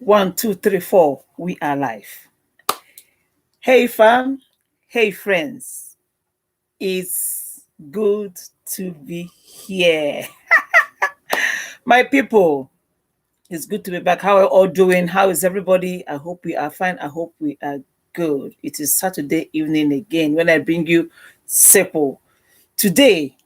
One, two, three, four. We are live. Hey, fam. Hey, friends. It's good to be here. My people, it's good to be back. How are you all doing? How is everybody? I hope we are fine. I hope we are good. It is Saturday evening again when I bring you Sepo. Today,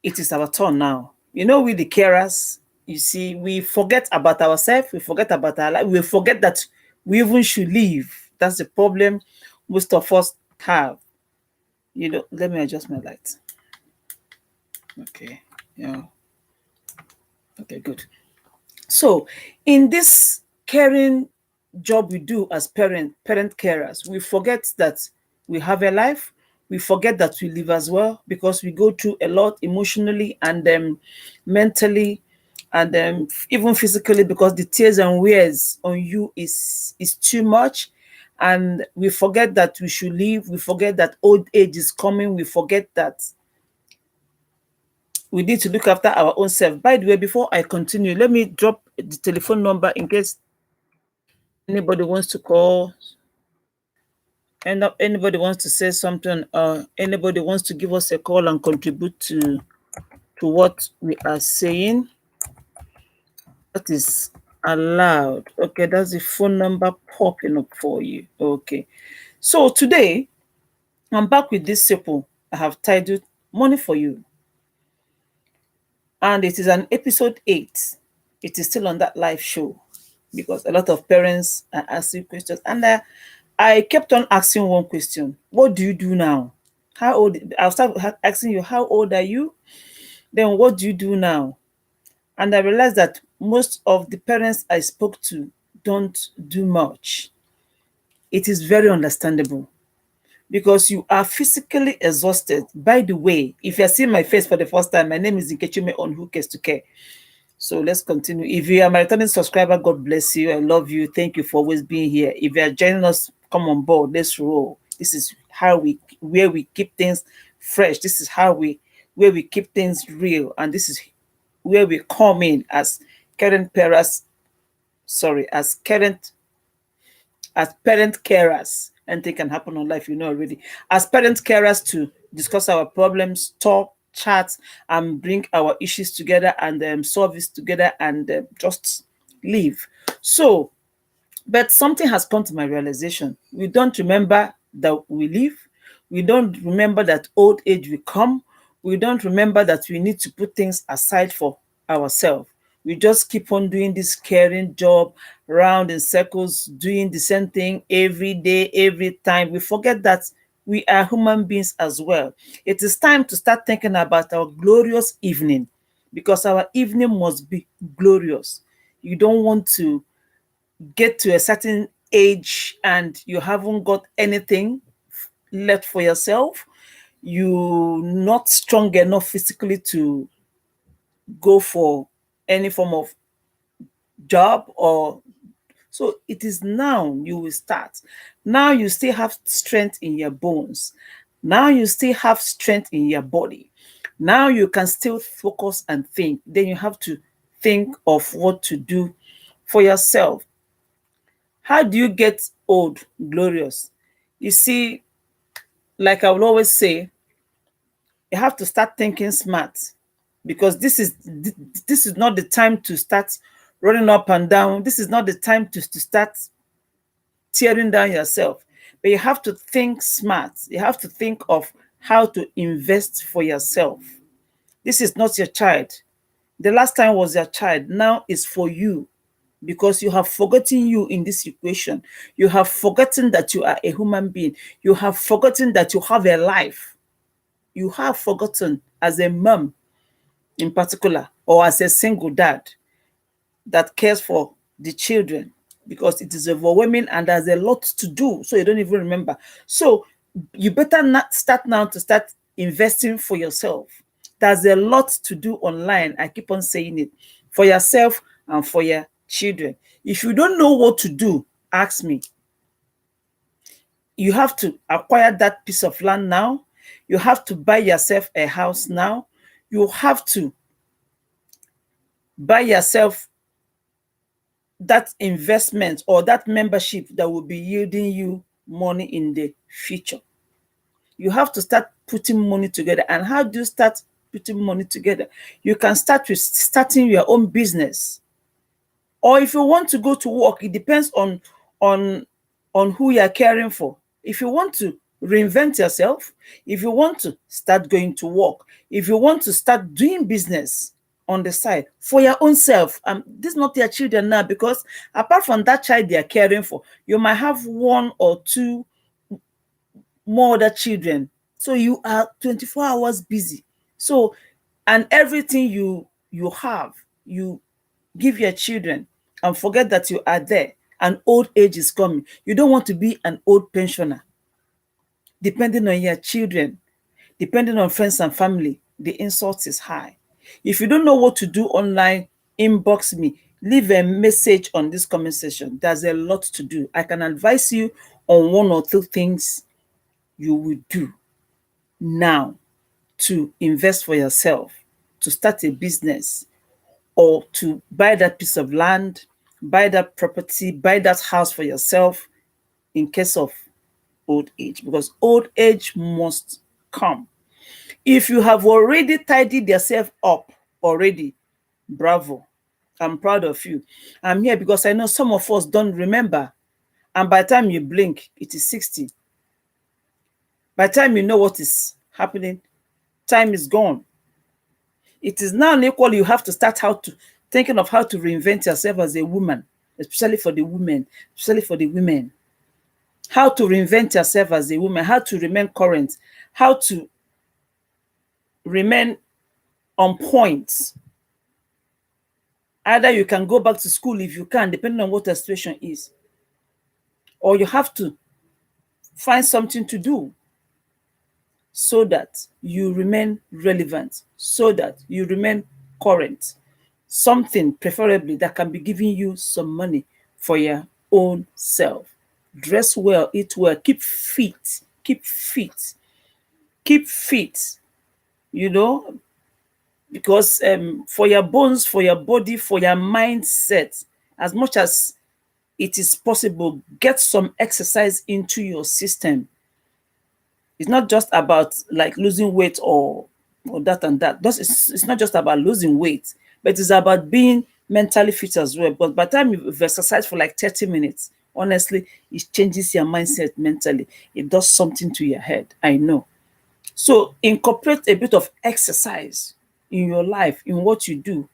it is our turn now. You know, we the carers, you see, we forget about ourselves, we forget about our life, we forget that we even should live. That's the problem most of us have. You know, let me adjust my light. Okay. Yeah. Okay, good. So, in this caring job we do as parent carers, we forget that we have a life. We forget that we live as well because we go through a lot emotionally and mentally and even physically because the tears and wears on you is too much. And we forget that we should live. We forget that old age is coming. We forget that we need to look after our own self. By the way, before I continue, let me drop the telephone number in case anybody wants to call and anybody wants to say something, or anybody wants to give us a call and contribute to what we are saying. That is allowed. Okay, that's the phone number popping up for you. Okay, so today I'm back with this simple. I have titled Money for You, and it is an episode 8. It is still on that live show because a lot of parents are asking questions, and I kept on asking one question: what do you do now? How old? I'll start asking you, how old are you? Then what do you do now? And I realized that most of the parents I spoke to don't do much. It is very understandable because you are physically exhausted. By the way, if you're seeing my face for the first time, my name is Nkechume on Who Cares to Care. So let's continue. If you are my returning subscriber, God bless you. I love you. Thank you for always being here. If you are joining us, come on board. Let's roll. This is where we keep things fresh. This is where we keep things real. And this is where we come in as current parents, as parent carers. Anything can happen on life, you know already. As parent carers to discuss our problems, talk, chat, and bring our issues together and solve this together and just live. So, but something has come to my realization. We don't remember that we live. We don't remember that old age will come. We don't remember that we need to put things aside for ourselves. We just keep on doing this caring job round in circles, doing the same thing every day, every time. We forget that we are human beings as well. It is time to start thinking about our glorious evening because our evening must be glorious. You don't want to get to a certain age and you haven't got anything left for yourself, you're not strong enough physically to go for any form of job or so it is now you will start. Now you still have strength in your bones. Now you still have strength in your body. Now you can still focus and think. Then you have to think of what to do for yourself. How do you get old glorious? You see, like I will always say, you have to start thinking smart because this is not the time to start running up and down. This is not the time to start tearing down yourself. But you have to think smart. You have to think of how to invest for yourself. This is not your child. The last time was your child. Now it's for you because you have forgotten you in this equation. You have forgotten that you are a human being. You have forgotten that you have a life. You have forgotten as a mom in particular, or as a single dad that cares for the children because it is overwhelming and there's a lot to do. So you don't even remember. So you better not start now to start investing for yourself. There's a lot to do online. I keep on saying it for yourself and for your children. If you don't know what to do, ask me. You have to acquire that piece of land now. You have to buy yourself a house now. You have to buy yourself that investment or that membership that will be yielding you money in the future. You have to start putting money together. And how do you start putting money together? You can start with starting your own business. Or if you want to go to work, it depends on on who you are caring for. If you want to reinvent yourself, if you want to start going to work, if you want to start doing business on the side for your own self, this is not your children now, because apart from that child they are caring for, you might have one or two more other children. So you are 24 hours busy. So, and everything you have, you give your children and forget that you are there and old age is coming. You don't want to be an old pensioner depending on your children, depending on friends and family. The insult is high. If you don't know what to do online, inbox me, leave a message on this comment section. There's a lot to do. I can advise you on one or two things you will do now to invest for yourself, to start a business, or to buy that piece of land, buy that property, buy that house for yourself in case of old age, because old age must come. If you have already tidied yourself up already, bravo. I'm proud of you. I'm here because I know some of us don't remember. And by the time you blink, it is 60. By the time you know what is happening, time is gone. It is now equally you have to start thinking of how to reinvent yourself as a woman, especially for the women, especially for the women. How to reinvent yourself as a woman, how to remain current, how to remain on point. Either you can go back to school if you can, depending on what the situation is, or you have to find something to do so that you remain relevant, so that you remain current. Something preferably that can be giving you some money for your own self. Dress well, eat well, keep fit, keep fit, keep fit, you know, because for your bones, for your body, for your mindset, as much as it is possible, get some exercise into your system. It's not just about like losing weight or that and that. It's not just about losing weight, but it's about being mentally fit as well. But by the time you've exercised for like 30 minutes, honestly, it changes your mindset mentally. It does something to your head. I know. So incorporate a bit of exercise in your life, in what you do,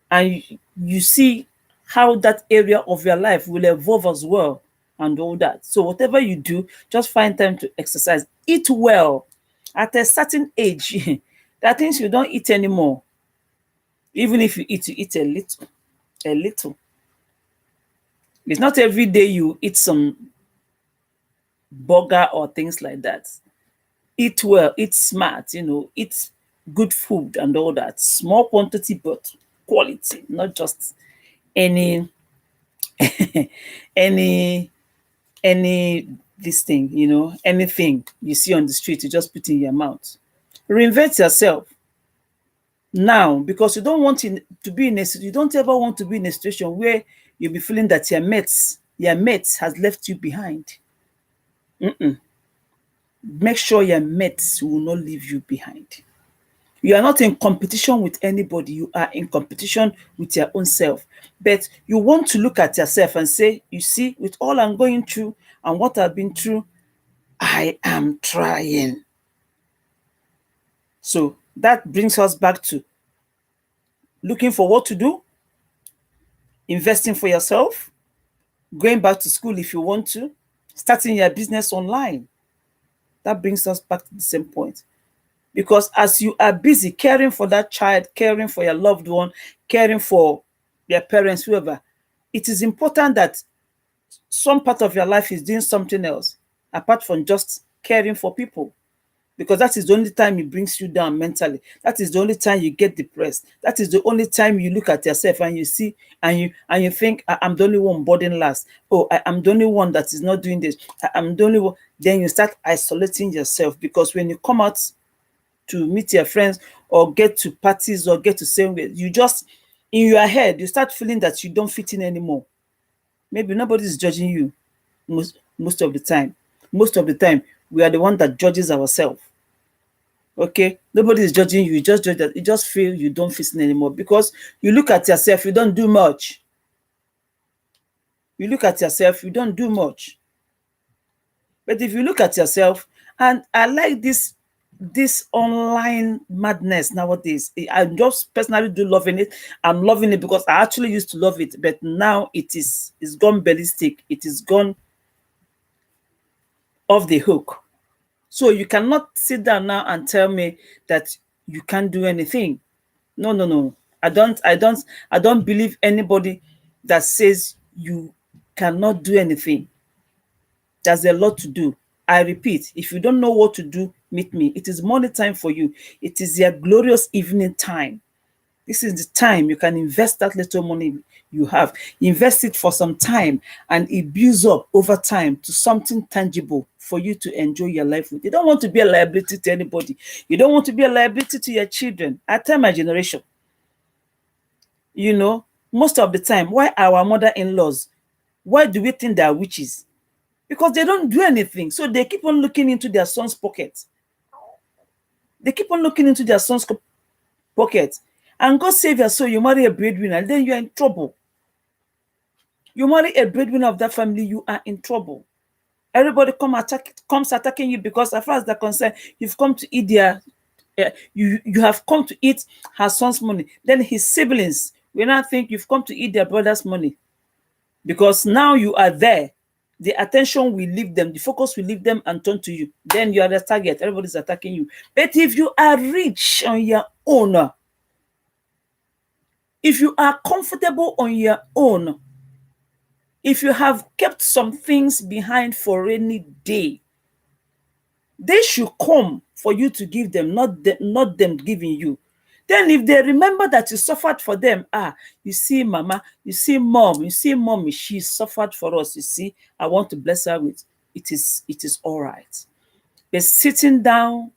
and you see how that area of your life will evolve as well and all that. So whatever you do, just find time to exercise. Eat well. At a certain age, there are things you don't eat anymore. Even if you eat a little, a little. It's not every day you eat some burger or things like that. Eat well, eat smart, eat good food and all that. Small quantity, but quality, not just any any this thing, anything you see on the street, you just put in your mouth. Reinvent yourself now, because you don't want to be in a you don't ever want to be in a situation where you'll be feeling that your mates has left you behind. Make sure your mates will not leave you behind. You are not in competition with anybody. You are in competition with your own self. But you want to look at yourself and say, you see, with all I'm going through and what I've been through, I am trying. So that brings us back to looking for what to do, investing for yourself, going back to school if you want to, starting your business online. That brings us back to the same point. Because as you are busy caring for that child, caring for your loved one, caring for their parents, whoever, it is important that some part of your life is doing something else apart from just caring for people. Because that is the only time it brings you down mentally. That is the only time you get depressed. That is the only time you look at yourself and you see and you think, I'm the only one boarding last. Oh, I'm the only one that is not doing this. I'm the only one. Then you start isolating yourself, because when you come out to meet your friends or get to parties or get to somewhere, you just In your head, you start feeling that you don't fit in anymore. Maybe nobody is judging you most of the time. Most of the time, we are the one that judges ourselves. Okay, nobody is judging you. You just judge that you just feel you don't fit in anymore because you look at yourself, you don't do much. You look at yourself, you don't do much. But if you look at yourself, and I like this online madness nowadays. I just personally do loving it. I'm loving it because I actually used to love it, but now it's gone ballistic. It is gone off the hook. So you cannot sit down now and tell me that you can't do anything. No, no, no. I don't believe anybody that says you cannot do anything. There's a lot to do. I repeat, if you don't know what to do, meet me. It is morning time for you. It is your glorious evening time. This is the time you can invest that little money you have. Invest it for some time and it builds up over time to something tangible for you to enjoy your life with. You don't want to be a liability to anybody. You don't want to be a liability to your children. I tell my generation, most of the time, why our mother-in-laws, why do we think they are witches? Because they don't do anything. So they keep on looking into their son's pockets. They keep on looking into their son's pocket. And God save your soul, you marry a breadwinner, then you are in trouble. You marry a breadwinner of that family, you are in trouble. Everybody comes attacking you because as far as they're concerned, you've come to eat you have come to eat her son's money. Then his siblings will not think you've come to eat their brother's money. Because now you are there. The attention will leave them, the focus will leave them and turn to you. Then you are the target. Everybody's attacking you. But if you are rich on your own, if you are comfortable on your own, if you have kept some things behind for any day, they should come for you to give them, not them giving you. Then if they remember that you suffered for them, you see mama, you see mom, you see mommy, she suffered for us, you see, I want to bless her with, it is all right. But sitting down,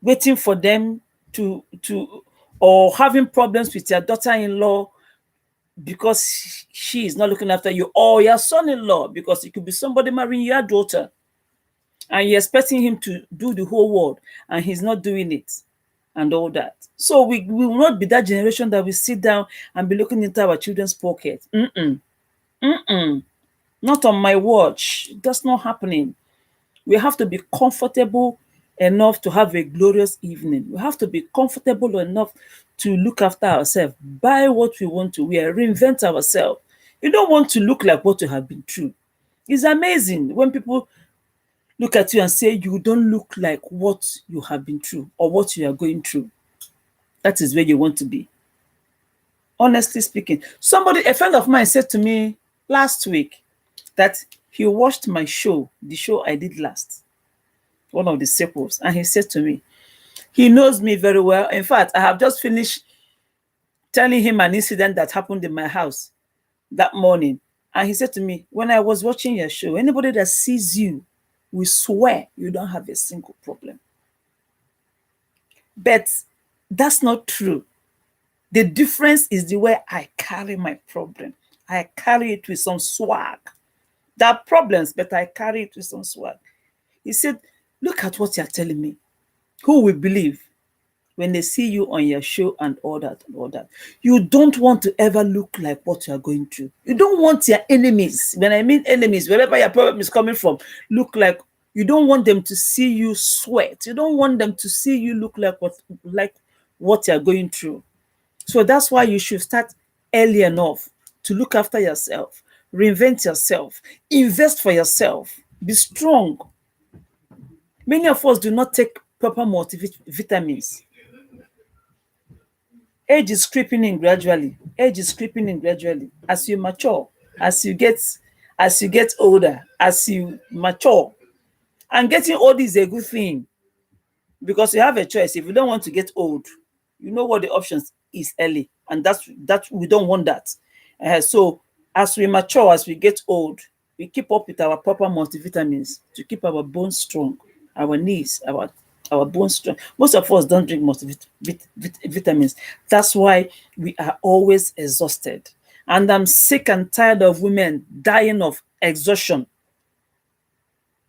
waiting for them to or having problems with your daughter-in-law because she is not looking after you, or your son-in-law, because it could be somebody marrying your daughter and you're expecting him to do the whole world and he's not doing it and all that. So we will not be that generation that will sit down and be looking into our children's pocket. Not on my watch. That's not happening. We have to be comfortable enough to have a glorious evening. We have to be comfortable enough to look after ourselves, buy what we want to wear, reinvent ourselves. You don't want to look like what you have been through. It's amazing when people look at you and say you don't look like what you have been through or what you are going through. That is where you want to be. Honestly speaking, a friend of mine said to me last week that he watched my show, the show I did last, one of the sequels, and he said to me, he knows me very well. In fact, I have just finished telling him an incident that happened in my house that morning. And he said to me, when I was watching your show, anybody that sees you will swear you don't have a single problem. But that's not true. The difference is the way I carry my problem. I carry it with some swag. There are problems, but I carry it with some swag. He said, look at what you're telling me. Who will believe when they see you on your show and all that and all that? You don't want to ever look like what you're going through. You don't want your enemies, when I mean enemies, wherever your problem is coming from, look like, you don't want them to see you sweat. You don't want them to see you look like what you're going through. So that's why you should start early enough to look after yourself, reinvent yourself, invest for yourself, be strong. Many of us do not take proper multivitamins. Age is creeping in gradually. Age is creeping in gradually. As you mature, as you get older, as you mature. And getting old is a good thing because you have a choice. If you don't want to get old, you know what the options is early. And that we don't want that. So as we mature, as we get old, we keep up with our proper multivitamins to keep our bones strong, our knees, our our bones strength. Most of us don't drink most vitamins. That's why we are always exhausted. And I'm sick and tired of women dying of exhaustion.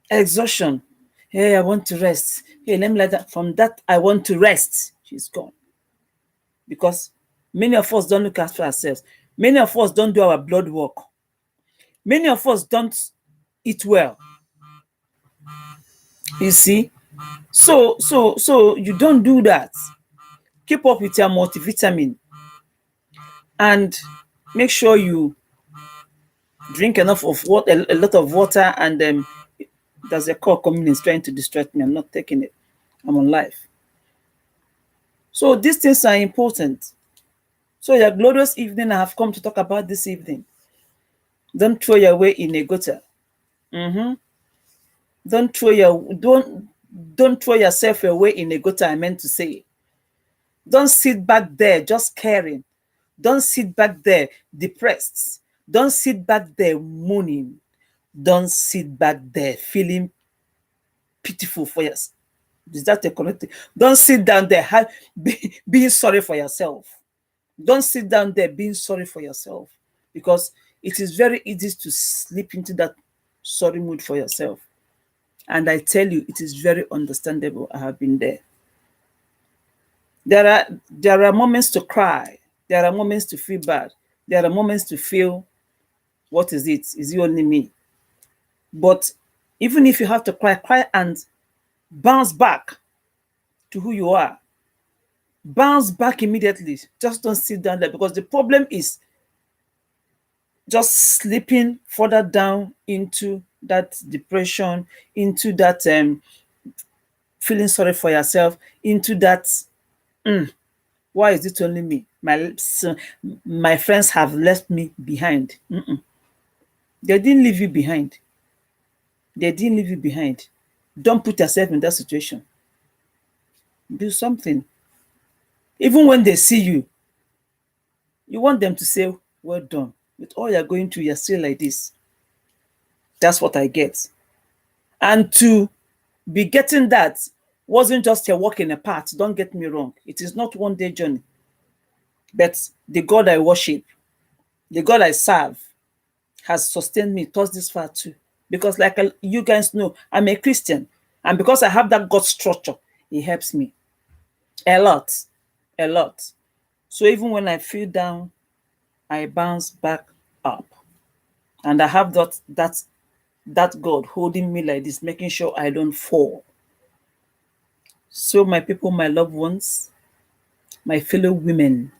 Exhaustion. Hey, I want to rest. Hey, let me let that. From that, I want to rest. She's gone. Because many of us don't look after ourselves. Many of us don't do our blood work. Many of us don't eat well. You see? So you don't do that. Keep up with your multivitamin and make sure you drink enough of water, a lot of water, and there's a call coming is trying to distract me. I'm not taking it. I'm on live. So these things are important. So your glorious evening, I have come to talk about this evening. Don't throw your way in a gutter. Don't throw yourself away in a gutter, I meant to say. Don't sit back there just caring. Don't sit back there depressed. Don't sit back there moaning. Don't sit back there feeling pitiful for yourself. Is that a correct thing? Don't sit down there being sorry for yourself. Don't sit down there being sorry for yourself, because it is very easy to slip into that sorry mood for yourself. And I tell you, it is very understandable. I have been there. There are moments to cry. There are moments to feel bad. There are moments to feel, what is it? Is it only me? But even if you have to cry, cry and bounce back to who you are. Bounce back immediately. Just don't sit down there, because the problem is just slipping further down into that depression, into that feeling sorry for yourself, into that why is it only me? My friends have left me behind. They didn't leave you behind. They didn't leave you behind. Don't put yourself in that situation. Do something. Even when they see you, you want them to say, well done. With all you're going through, you're still like this. That's what I get. And to be getting that wasn't just a walk in the path. Don't get me wrong. It is not one day journey. But the God I worship, the God I serve, has sustained me towards this far too. Because like you guys know, I'm a Christian. And because I have that God structure, it helps me a lot. A lot. So even when I feel down, I bounce back up. And I have that God holding me like this, making sure I don't fall. So my people, my loved ones, my fellow women,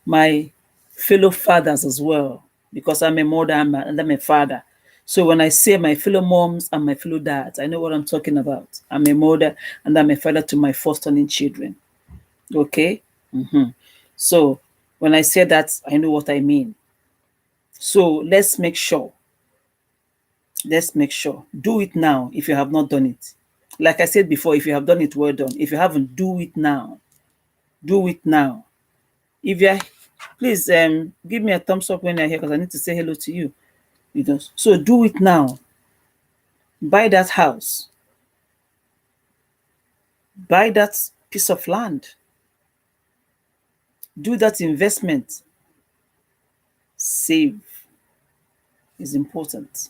my fellow fathers as well, because I'm a mother and I'm a father. So when I say my fellow moms and my fellow dads, I know what I'm talking about. I'm a mother and I'm a father to my first-born children. Okay? So when I say that, I know what I mean. So let's make sure. Do it now if you have not done it. Like I said before, if you have done it, well done. If you haven't, do it now. Do it now. If you're, please give me a thumbs up when you're here, because I need to say hello to you. So do it now. Buy that house. Buy that piece of land. Do that investment. Save is important,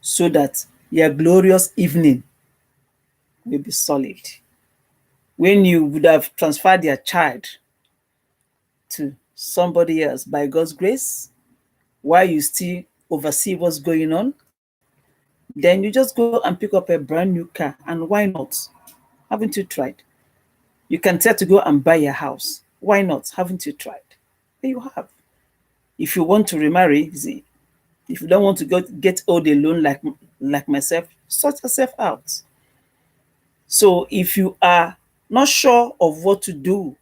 so that your glorious evening will be solid. When you would have transferred your child to somebody else by God's grace, while you still oversee what's going on, then you just go and pick up a brand new car. And why not? Haven't you tried? You can try to go and buy a house. Why not? Haven't you tried? There you have. If you want to remarry, if you don't want to get old alone like myself, sort yourself out. So if you are not sure of what to do,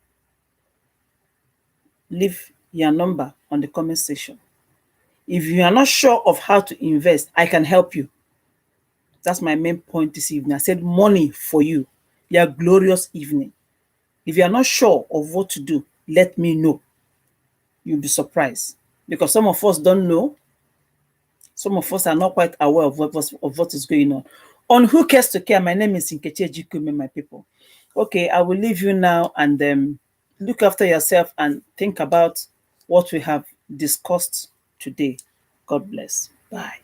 leave your number on the comment section. If you are not sure of how to invest, I can help you. That's my main point this evening. I said money for you. Your glorious evening. If you are not sure of what to do, let me know. You'll be surprised. Because some of us don't know. Some of us are not quite aware of what is going on. On Who Cares to Care, my name is encoucraging, my people. Okay, I will leave you now, and look after yourself and think about what we have discussed today. God bless. Bye.